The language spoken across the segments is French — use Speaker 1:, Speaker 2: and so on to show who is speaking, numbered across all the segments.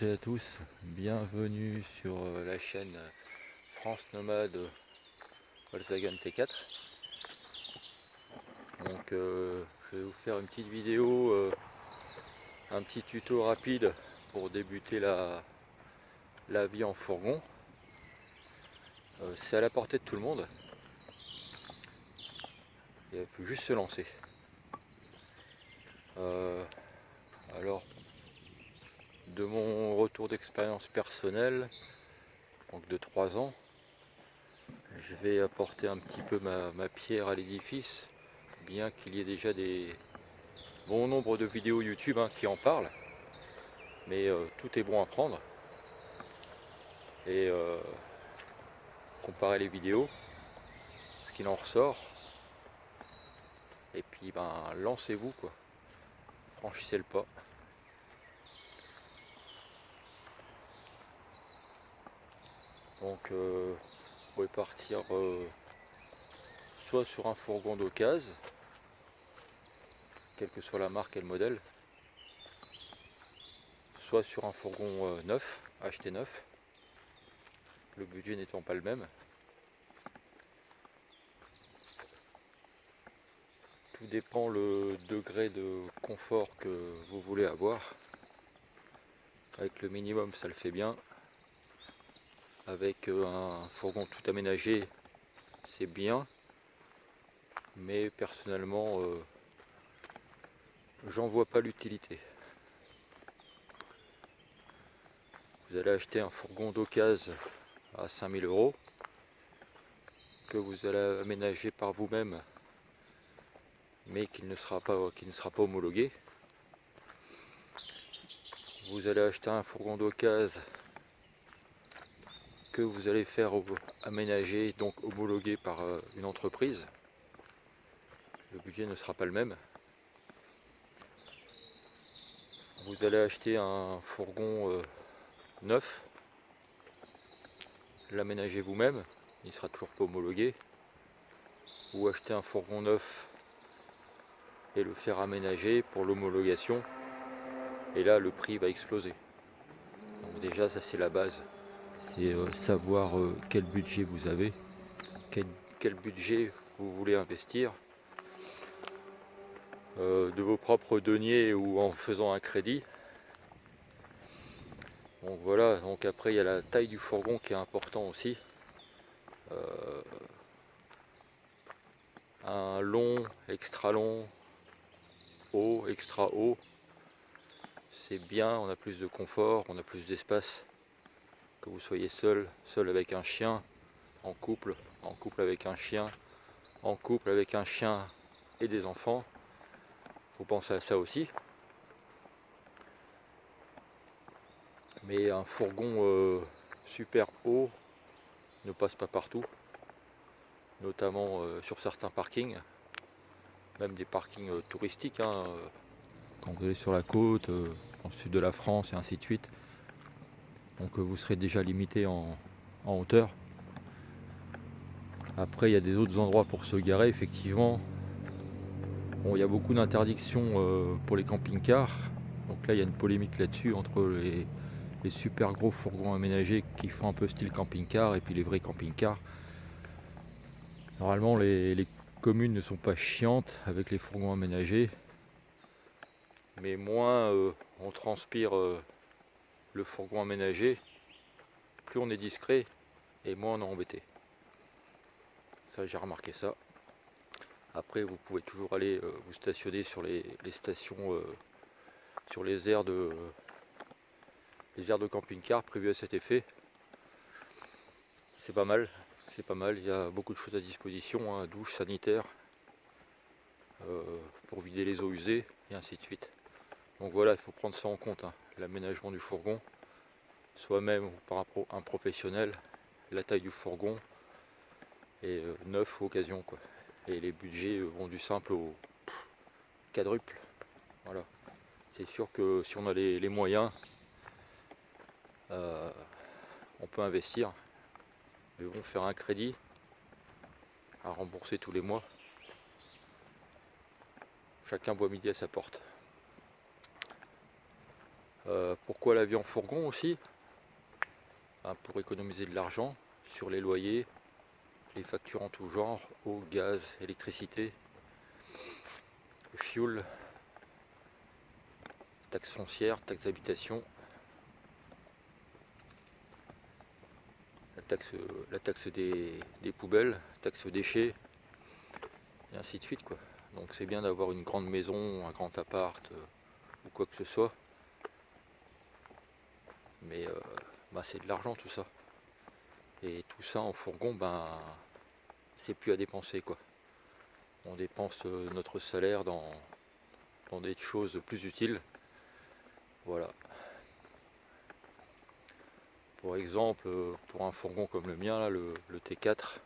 Speaker 1: et à tous, bienvenue sur la chaîne France Nomade Volkswagen T4. Donc je vais vous faire une petite vidéo, un petit tuto rapide pour débuter la vie en fourgon. C'est à la portée de tout le monde, il faut juste se lancer. Alors de mon retour d'expérience personnelle, donc de 3 ans, je vais apporter un petit peu ma pierre à l'édifice, bien qu'il y ait déjà bon nombre de vidéos YouTube qui en parlent, mais tout est bon à prendre et comparer les vidéos, ce qu'il en ressort, et puis lancez-vous quoi, franchissez le pas. Donc vous pouvez partir soit sur un fourgon d'occasion, quelle que soit la marque et le modèle, soit sur un fourgon neuf, acheté neuf, le budget n'étant pas le même. Tout dépend le degré de confort que vous voulez avoir. Avec le minimum, ça le fait bien. Avec un fourgon tout aménagé, c'est bien. Mais personnellement, j'en vois pas l'utilité. Vous allez acheter un fourgon d'occasion à 5000 € que vous allez aménager par vous-même, mais qui ne sera pas homologué. Vous allez acheter un fourgon d'occasion que vous allez faire aménager, donc homologué par une entreprise. Le budget ne sera pas le même. Vous allez acheter un fourgon neuf, l'aménager vous-même, il sera toujours pas homologué, ou acheter un fourgon neuf et le faire aménager pour l'homologation, et là le prix va exploser. Donc déjà ça c'est la base, c'est savoir quel budget vous avez, quel budget vous voulez investir, de vos propres deniers ou en faisant un crédit. Donc voilà, donc après il y a la taille du fourgon qui est important aussi. Un long, extra long, haut, extra haut, c'est bien, on a plus de confort, on a plus d'espace. Que vous soyez seul avec un chien, en couple avec un chien, en couple avec un chien et des enfants, faut penser à ça aussi. Mais un fourgon super haut ne passe pas partout, notamment sur certains parkings, même des parkings touristiques, quand vous allez sur la côte, dans le sud de la France et ainsi de suite. Donc vous serez déjà limité en hauteur. Après il y a des autres endroits pour se garer effectivement. Bon, il y a beaucoup d'interdictions pour les camping-cars. Donc là il y a une polémique là-dessus entre les super gros fourgons aménagés qui font un peu style camping-car et puis les vrais camping-cars. Normalement les communes ne sont pas chiantes avec les fourgons aménagés, mais moins on transpire le fourgon aménagé, plus on est discret et moins on est embêté. Ça j'ai remarqué ça. Après vous pouvez toujours aller vous stationner sur les stations, sur les aires de camping-car prévues à cet effet. C'est pas mal, il y a beaucoup de choses à disposition, douche sanitaire, pour vider les eaux usées et ainsi de suite. Donc voilà, il faut prendre ça en compte, l'aménagement du fourgon, soi-même ou par rapport à un professionnel, la taille du fourgon et neuf ou occasion quoi. Et les budgets vont du simple au quadruple. Voilà. C'est sûr que si on a les moyens, on peut investir, mais bon, faire un crédit à rembourser tous les mois, chacun voit midi à sa porte. Pourquoi la vie en fourgon aussi? Ben, pour économiser de l'argent sur les loyers, les factures en tout genre, eau, gaz, électricité, fuel, taxes foncières, taxes d'habitation, la taxe des poubelles, taxe déchets, et ainsi de suite quoi. Donc c'est bien d'avoir une grande maison, un grand appart ou quoi que ce soit, mais ben, c'est de l'argent tout ça. Et tout ça en fourgon, ben c'est plus à dépenser quoi. On dépense notre salaire dans des choses plus utiles. Voilà. Pour exemple, pour un fourgon comme le mien, là, le T4,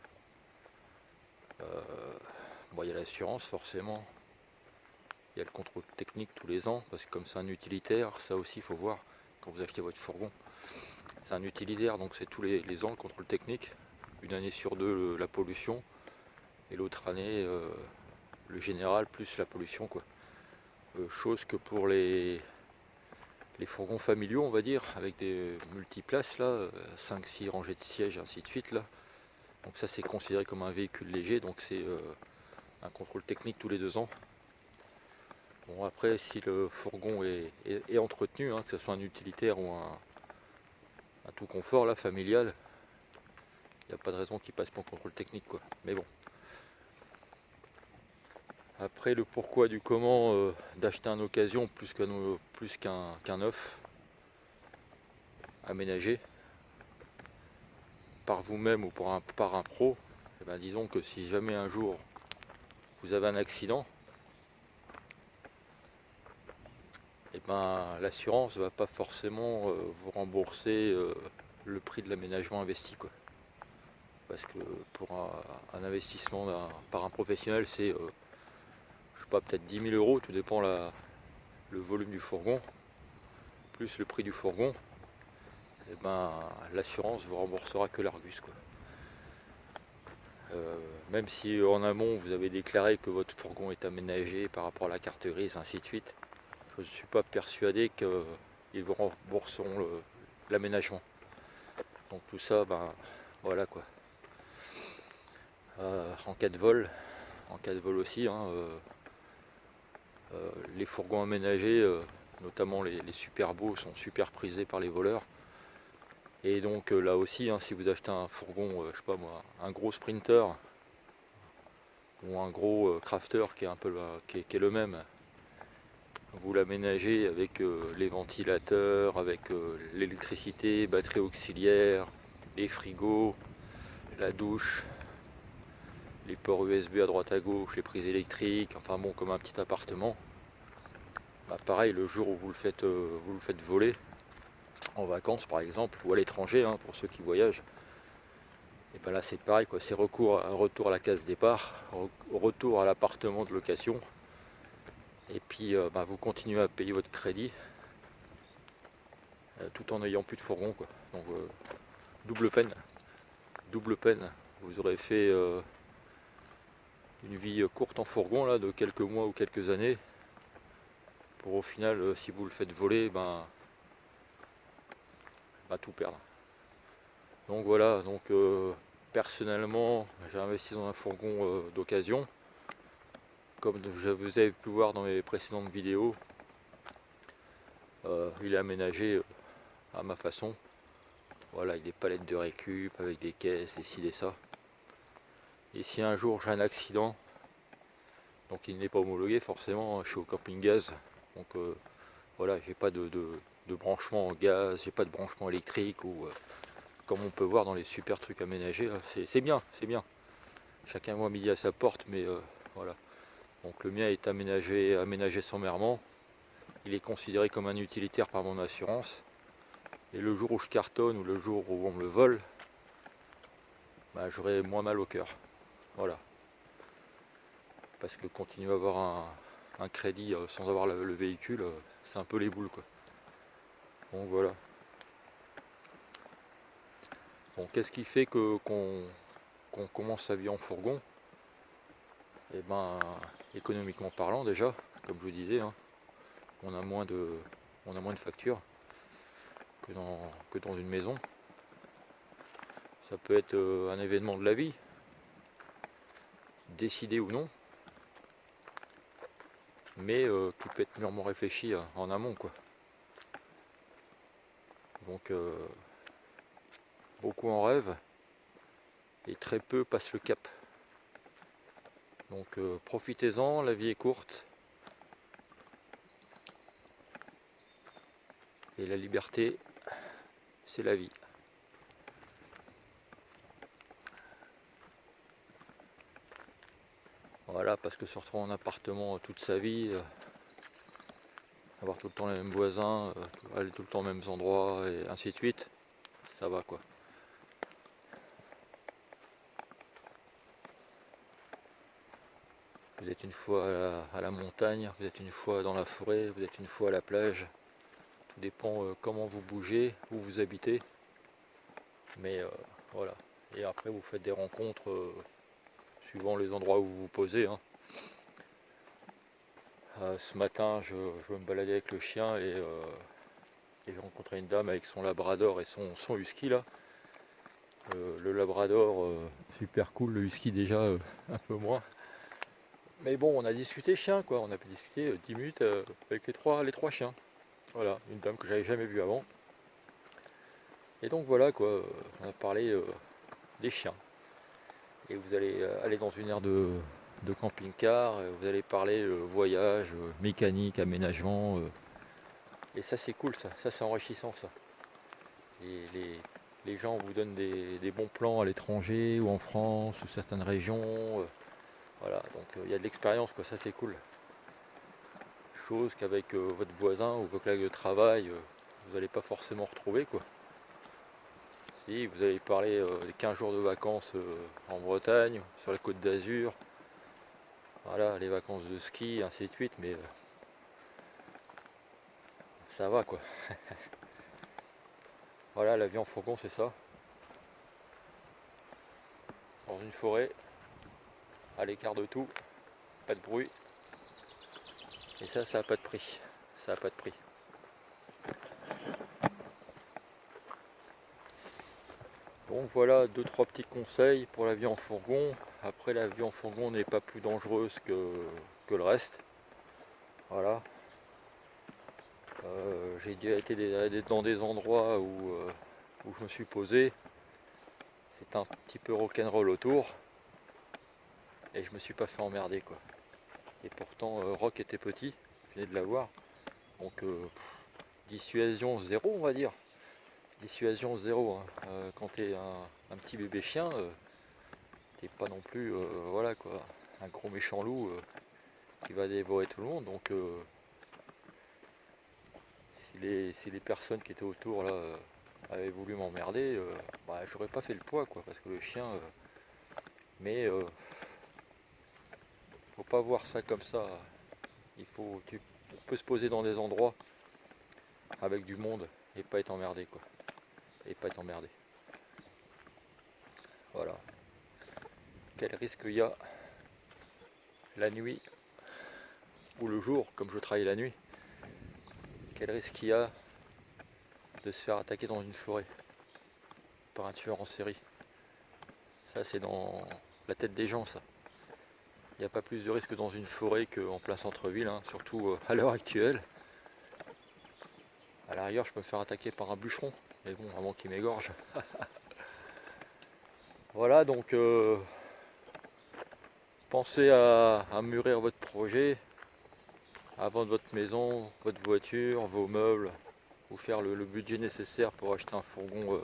Speaker 1: bon, il y a l'assurance forcément, il y a le contrôle technique tous les ans, parce que comme c'est un utilitaire, ça aussi il faut voir quand vous achetez votre fourgon. C'est un utilitaire, donc c'est tous les ans le contrôle technique. Une année sur deux la pollution, et l'autre année le général plus la pollution quoi. Chose que pour les fourgons familiaux on va dire, avec des multiplaces là, 5-6 rangées de sièges ainsi de suite là. Donc ça c'est considéré comme un véhicule léger, donc c'est un contrôle technique tous les 2 ans. Bon après si le fourgon est entretenu, hein, que ce soit un utilitaire ou un tout confort là, familial, il n'y a pas de raison qu'il passe pas en contrôle technique quoi. Mais bon. Après le pourquoi du comment d'acheter un occasion plus qu'un neuf aménagé par vous-même ou par un pro, eh ben, disons que si jamais un jour vous avez un accident, et ben, l'assurance ne va pas forcément vous rembourser le prix de l'aménagement investi quoi. Parce que pour un investissement par un professionnel c'est je sais pas, peut-être 10 000 euros, tout dépend le volume du fourgon, plus le prix du fourgon, et ben l'assurance vous remboursera que l'Argus quoi. Même si en amont vous avez déclaré que votre fourgon est aménagé par rapport à la carte grise, ainsi de suite, je ne suis pas persuadé qu'ils vous rembourseront l'aménagement. Donc tout ça, ben voilà quoi. En cas de vol aussi, hein, les fourgons aménagés, notamment les super beaux, sont super prisés par les voleurs. Et donc là aussi, hein, si vous achetez un fourgon, je sais pas moi, un gros sprinter ou un gros crafter qui est un peu qui est le même, vous l'aménagez avec les ventilateurs, avec l'électricité, batterie auxiliaire, les frigos, la douche, les ports USB à droite à gauche, les prises électriques, enfin bon, comme un petit appartement. Bah, pareil, le jour où vous le faites voler, en vacances par exemple, ou à l'étranger, hein, pour ceux qui voyagent, et ben là c'est pareil, quoi. C'est retour à la case départ, retour à l'appartement de location, et puis bah, vous continuez à payer votre crédit tout en n'ayant plus de fourgon quoi. Donc double peine, double peine. Vous aurez fait une vie courte en fourgon là, de quelques mois ou quelques années, pour au final, si vous le faites voler, ben tout perdre. Donc voilà, donc personnellement j'ai investi dans un fourgon d'occasion. Comme vous avez pu voir dans mes précédentes vidéos, il est aménagé à ma façon. Voilà, avec des palettes de récup, avec des caisses et ci et ça. Et si un jour j'ai un accident, donc il n'est pas homologué forcément, je suis au camping gaz, donc voilà, j'ai pas de branchement en gaz, j'ai pas de branchement électrique ou comme on peut voir dans les super trucs aménagés, c'est bien, c'est bien. Chacun voit midi à sa porte, mais voilà. Donc le mien est aménagé sommairement. Il est considéré comme un utilitaire par mon assurance. Et le jour où je cartonne ou le jour où on me le vole, bah, j'aurai moins mal au cœur. Voilà. Parce que continuer à avoir un crédit sans avoir le véhicule, c'est un peu les boules quoi. Donc voilà. Bon, qu'est-ce qui fait qu'on commence sa vie en fourgon? Et ben économiquement parlant déjà, comme je vous disais, hein, on a moins de factures. que dans une maison. Ça peut être un événement de la vie, décidé ou non, mais qui peut être mûrement réfléchi en amont, quoi. Donc beaucoup en rêvent et très peu passent le cap. Donc profitez-en, la vie est courte et la liberté, c'est la vie. Voilà, parce que se retrouver en appartement toute sa vie, avoir tout le temps les mêmes voisins, aller tout le temps aux mêmes endroits et ainsi de suite, ça va quoi. Vous êtes une fois à la montagne, vous êtes une fois dans la forêt, vous êtes une fois à la plage. Tout dépend comment vous bougez, où vous habitez. Mais voilà. Et après vous faites des rencontres suivant les endroits où vous vous posez, hein. Ce matin je me baladais avec le chien et j'ai rencontré une dame avec son labrador et son husky là. Le labrador super cool, le husky déjà un peu moins. Mais bon, on a discuté chien quoi, on a pu discuter 10 minutes avec les trois chiens. Voilà, une dame que j'avais jamais vue avant. Et donc voilà quoi, on a parlé des chiens. Et vous allez aller dans une aire de camping-car, vous allez parler voyage, mécanique, aménagement. Et ça c'est cool ça c'est enrichissant ça. Et les gens vous donnent des bons plans à l'étranger ou en France ou certaines régions. Voilà, donc il y a de l'expérience quoi, ça c'est cool. Chose qu'avec votre voisin ou vos collègues de travail, vous n'allez pas forcément retrouver quoi. Si vous allez parler des 15 jours de vacances en Bretagne, sur la côte d'Azur, voilà, les vacances de ski, ainsi de suite, mais ça va quoi. Voilà, la vie en fourgon c'est ça. Dans une forêt, à l'écart de tout, pas de bruit. Et ça n'a pas de prix. Ça n'a pas de prix. Donc voilà, deux trois petits conseils pour la vie en fourgon. Après, la vie en fourgon n'est pas plus dangereuse que le reste. Voilà. J'ai déjà été dans des endroits où je me suis posé. C'est un petit peu rock'n'roll autour. Et je me suis pas fait emmerder quoi. Et pourtant, Rock était petit, je venais de l'avoir. Donc, dissuasion zéro, on va dire. Dissuasion zéro, hein. Quand t'es un petit bébé chien, t'es pas non plus voilà quoi, un gros méchant loup qui va dévorer tout le monde. Donc si les personnes qui étaient autour là avaient voulu m'emmerder, bah, j'aurais pas fait le poids quoi, parce que le chien. Mais faut pas voir ça comme ça. On peut se poser dans des endroits avec du monde et pas être emmerdé quoi. Et pas être emmerdé. Voilà. Quel risque il y a la nuit ou le jour, comme je travaille la nuit, quel risque il y a de se faire attaquer dans une forêt par un tueur en série. Ça c'est dans la tête des gens ça. Il n'y a pas plus de risque dans une forêt qu'en plein centre-ville, hein, surtout à l'heure actuelle. À l'arrière je peux me faire attaquer par un bûcheron, mais bon, avant qu'il m'égorge. Voilà, donc pensez à mûrir votre projet, à vendre votre maison, votre voiture, vos meubles, ou faire le budget nécessaire pour acheter un fourgon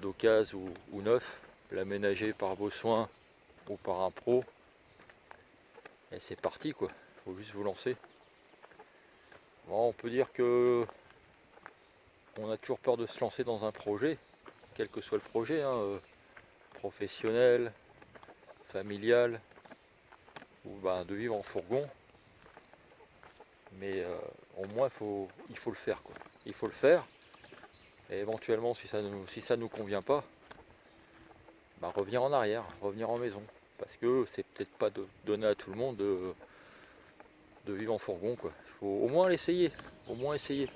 Speaker 1: d'occasion ou neuf, l'aménager par vos soins ou par un pro. Et c'est parti quoi, faut juste vous lancer. Bon, on peut dire que on a toujours peur de se lancer dans un projet, quel que soit le projet, hein, professionnel, familial, ou ben, de vivre en fourgon. Mais au moins il faut le faire quoi. Il faut le faire. Et éventuellement si ça nous convient pas, bah, revenir en arrière, revenir en maison. Parce que c'est peut-être pas donné à tout le monde de vivre en fourgon quoi. Il faut au moins l'essayer. Au moins essayer.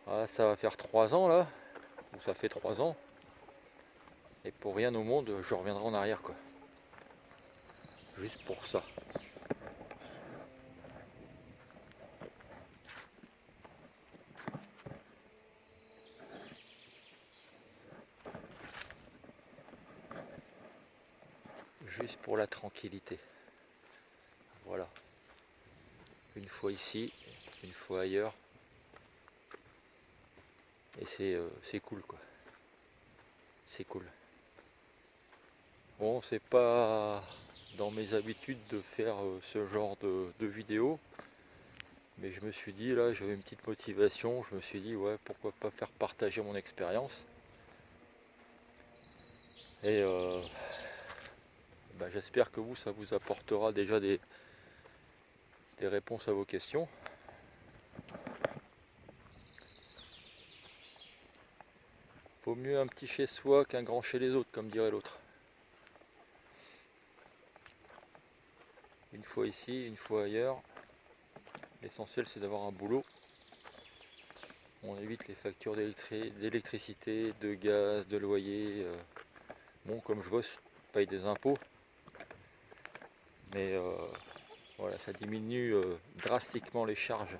Speaker 1: Ah, ça va faire 3 ans là, ou ça fait 3 ans, et pour rien au monde je reviendrai en arrière quoi. Juste pour ça. Juste pour la tranquillité. Voilà. Une fois ici, une fois ailleurs. Et c'est cool quoi. C'est cool. Bon, c'est pas dans mes habitudes de faire ce genre de vidéos. Mais je me suis dit, là, j'avais une petite motivation. Je me suis dit, ouais, pourquoi pas faire partager mon expérience. Et bah, j'espère que ça vous apportera déjà des réponses à vos questions. Vaut mieux un petit chez soi qu'un grand chez les autres, comme dirait l'autre. Une fois ici, une fois ailleurs. L'essentiel, c'est d'avoir un boulot. On évite les factures d'électricité, de gaz, de loyer. Bon, comme je bosse, je paye des impôts. Mais voilà, ça diminue drastiquement les charges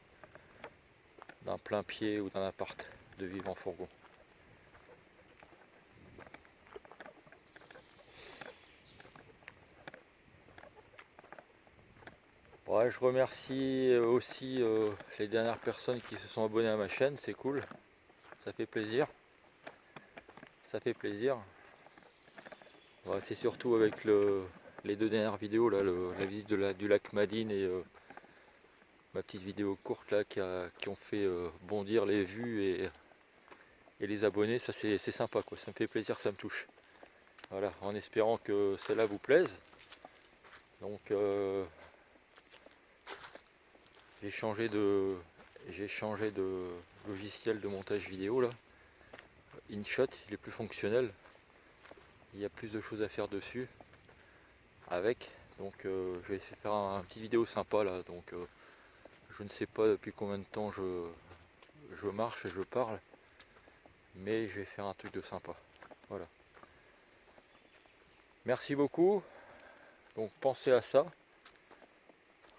Speaker 1: d'un plein pied ou d'un appart de vivre en fourgon. Ouais, je remercie aussi les dernières personnes qui se sont abonnées à ma chaîne, c'est cool, ça fait plaisir. Ça fait plaisir. Ouais, c'est surtout avec les 2 dernières vidéos, là, la visite du lac Madine et ma petite vidéo courte là, qui ont fait bondir les vues et les abonnés. Ça c'est sympa quoi, ça me fait plaisir, ça me touche. Voilà, en espérant que cela vous plaise. Donc j'ai changé de logiciel de montage vidéo là. InShot, il est plus fonctionnel. Il y a plus de choses à faire dessus avec. Donc je vais faire un petit vidéo sympa là. Donc je ne sais pas depuis combien de temps je marche et je parle, mais je vais faire un truc de sympa. Voilà. Merci beaucoup. Donc pensez à ça.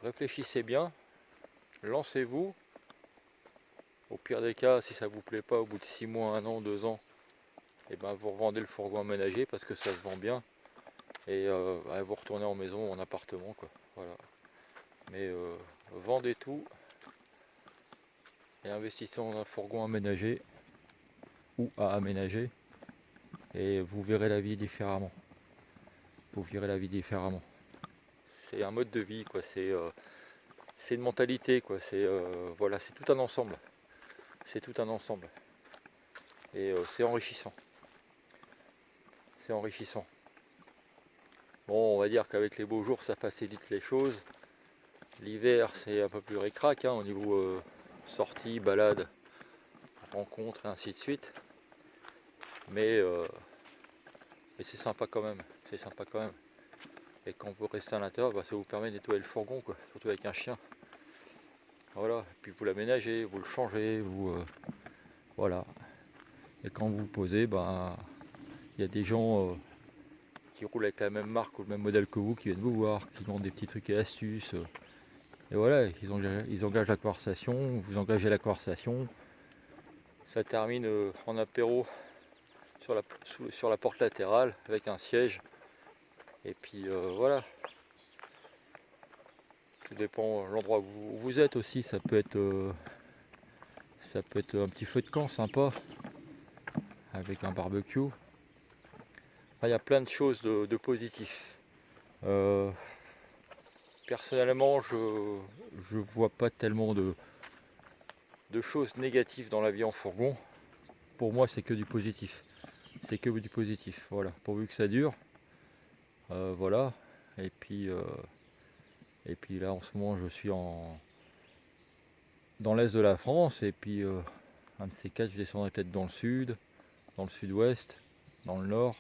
Speaker 1: Réfléchissez bien. Lancez-vous. Au pire des cas, si ça vous plaît pas, au bout de 6 mois, 1 an, 2 ans, et ben vous revendez le fourgon aménagé parce que ça se vend bien. Et vous retournez en maison ou en appartement quoi. Voilà. Mais vendez tout et investissez dans un fourgon aménagé ou à aménager et vous verrez la vie différemment. Vous verrez la vie différemment. C'est un mode de vie quoi. C'est une mentalité quoi. C'est voilà, c'est tout un ensemble. C'est tout un ensemble. Et c'est enrichissant. C'est enrichissant. Bon, on va dire qu'avec les beaux jours, ça facilite les choses. L'hiver, c'est un peu plus ric-rac au niveau sortie, balade, rencontres et ainsi de suite. Mais c'est sympa quand même. C'est sympa quand même. Et quand vous restez à l'intérieur, bah, ça vous permet de nettoyer le fourgon, quoi, surtout avec un chien. Voilà. Et puis vous l'aménagez, vous le changez, voilà. Et quand vous posez, bah, il y a des gens qui roulent avec la même marque ou le même modèle que vous qui viennent vous voir, qui demandent des petits trucs et astuces. Et voilà, ils engagent la conversation, vous engagez la conversation. Ça termine en apéro sur la porte latérale avec un siège. Et puis voilà, tout dépend de l'endroit où vous êtes aussi. Ça peut être un petit feu de camp sympa avec un barbecue. Enfin, il y a plein de choses de positifs. Personnellement, je vois pas tellement de choses négatives dans la vie en fourgon. Pour moi, c'est que du positif. C'est que du positif. Voilà, pourvu que ça dure. Voilà. Et puis là, en ce moment, je suis dans l'est de la France. Et puis, un de ces quatre, je descendrai peut-être dans le sud, dans le sud-ouest, dans le nord.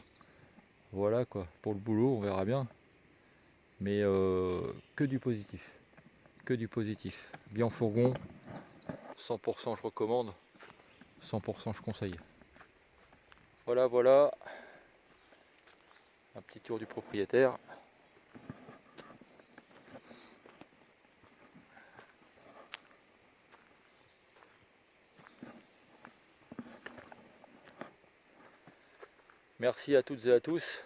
Speaker 1: Voilà quoi. Pour le boulot, on verra bien. Mais que du positif. Que du positif. Bien fourgon, 100% je recommande. 100% je conseille. Voilà, un petit tour du propriétaire. Merci à toutes et à tous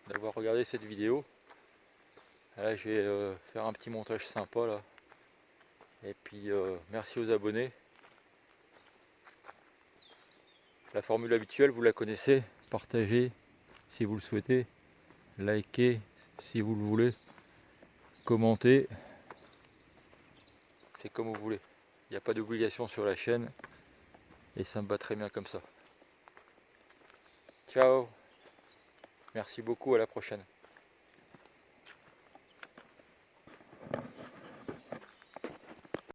Speaker 1: d'avoir regardé cette vidéo. Là je vais faire un petit montage sympa là. Et puis merci aux abonnés. La formule habituelle, vous la connaissez, partagez si vous le souhaitez, likez si vous le voulez, commentez, c'est comme vous voulez. Il n'y a pas d'obligation sur la chaîne et ça me va très bien comme ça. Ciao, merci beaucoup, à la prochaine.